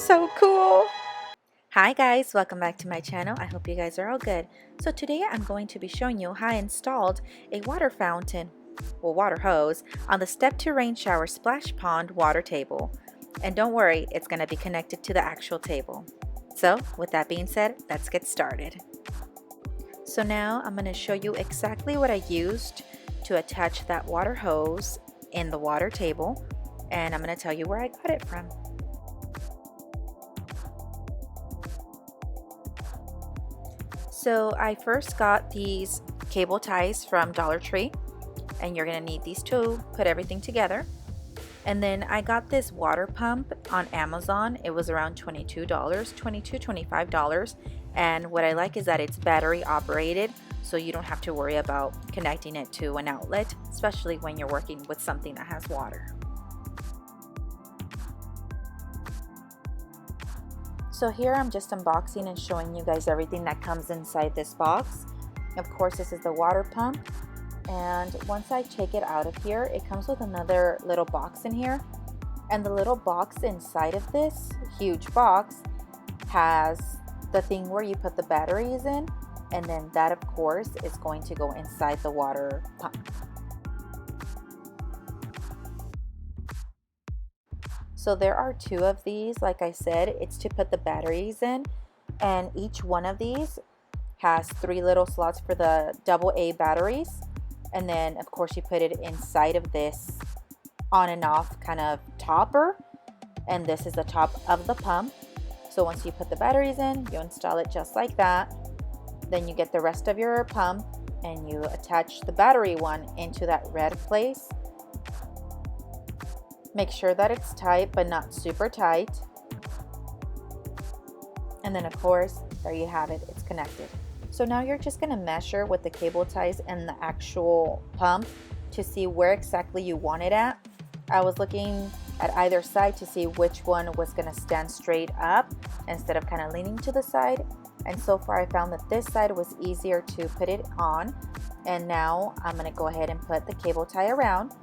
So cool. Hi guys, welcome back to my channel. I hope you guys are all good. So today I'm going to be showing you how I installed a water fountain, well, water hose on the Step2 rain shower splash pond water table. And don't worry, it's going to be connected to the actual table. So with that being said, let's get started. So now I'm going to show you exactly what I used to attach that water hose in the water table, and I'm going to tell you where I got it from. So I first got these cable ties from Dollar Tree, and you're going to need these to put everything together. And then I got this water pump on Amazon. It was around $22, $25. And what I like is that it's battery operated, so you don't have to worry about connecting it to an outlet, especially when you're working with something that has water. So here I'm just unboxing and showing you guys everything that comes inside this box. Of course, this is the water pump. And once I take it out of here, it comes with another little box in here. And the little box inside of this huge box has the thing where you put the batteries in. And then that, of course, is going to go inside the water pump. So there are two of these. Like I said, it's to put the batteries in, and each one of these has 3 little slots for the AA batteries. And then of course you put it inside of this on and off kind of topper, and this is the top of the pump. So once you put the batteries in, you install it just like that. Then you get the rest of your pump and you attach the battery one into that red place. Make sure that it's tight, but not super tight. And then of course, there you have it, it's connected. So now you're just gonna measure with the cable ties and the actual pump to see where exactly you want it at. I was looking at either side to see which one was gonna stand straight up instead of kind of leaning to the side. And so far I found that this side was easier to put it on. And now I'm gonna go ahead and put the cable tie around.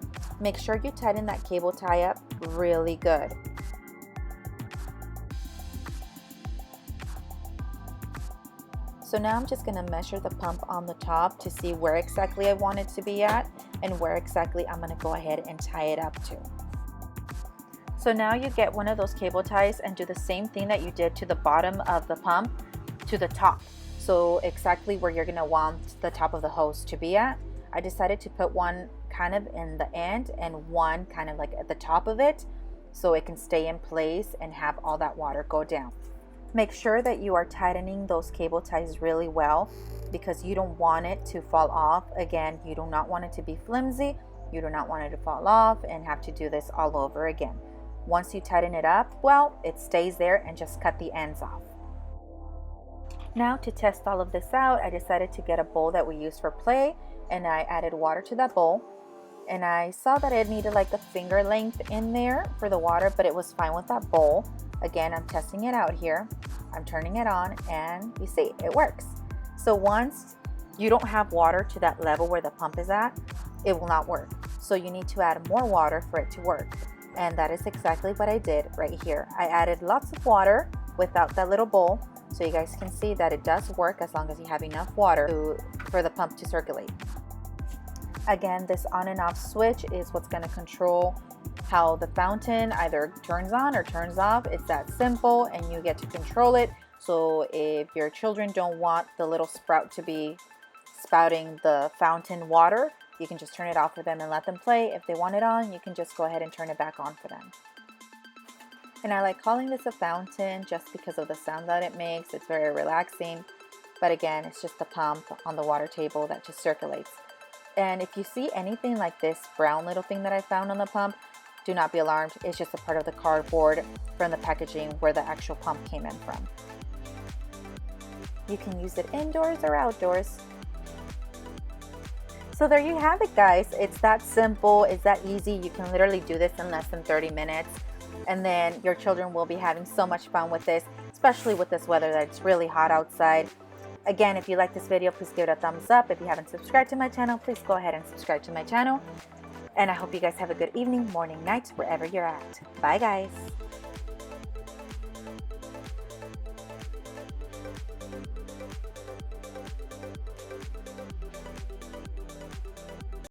Make sure you tighten that cable tie up really good. So now I'm just going to measure the pump on the top to see where exactly I want it to be at and where exactly I'm going to go ahead and tie it up to. So now you get one of those cable ties and do the same thing that you did to the bottom of the pump to the top. So exactly where you're going to want the top of the hose to be at. I decided to put one kind of in the end and one kind of like at the top of it, so it can stay in place and have all that water go down. Make sure that you are tightening those cable ties really well, because you don't want it to fall off. Again, you do not want it to be flimsy. You do not want it to fall off and have to do this all over again. Once you tighten it up, well, it stays there, and just cut the ends off. Now to test all of this out, I decided to get a bowl that we use for play, and I added water to that bowl. And I saw that it needed like a finger length in there for the water, but it was fine with that bowl. Again, I'm testing it out here. I'm turning it on, and you see, it works. So once you don't have water to that level where the pump is at, it will not work. So you need to add more water for it to work. And that is exactly what I did right here. I added lots of water without that little bowl, so you guys can see that it does work as long as you have enough water for the pump to circulate. Again, this on and off switch is what's going to control how the fountain either turns on or turns off. It's that simple, and you get to control it. So if your children don't want the little sprout to be spouting the fountain water, you can just turn it off for them and let them play. If they want it on, you can just go ahead and turn it back on for them. And I like calling this a fountain just because of the sound that it makes. It's very relaxing. But again, it's just the pump on the water table that just circulates. And if you see anything like this brown little thing that I found on the pump, do not be alarmed. It's just a part of the cardboard from the packaging where the actual pump came in from. You can use it indoors or outdoors. So there you have it, guys. It's that simple. It's that easy. You can literally do this in less than 30 minutes. And then your children will be having so much fun with this, especially with this weather that it's really hot outside. Again, if you like this video, please give it a thumbs up. If you haven't subscribed to my channel, please go ahead and subscribe to my channel. And I hope you guys have a good evening, morning, night, wherever you're at. Bye, guys.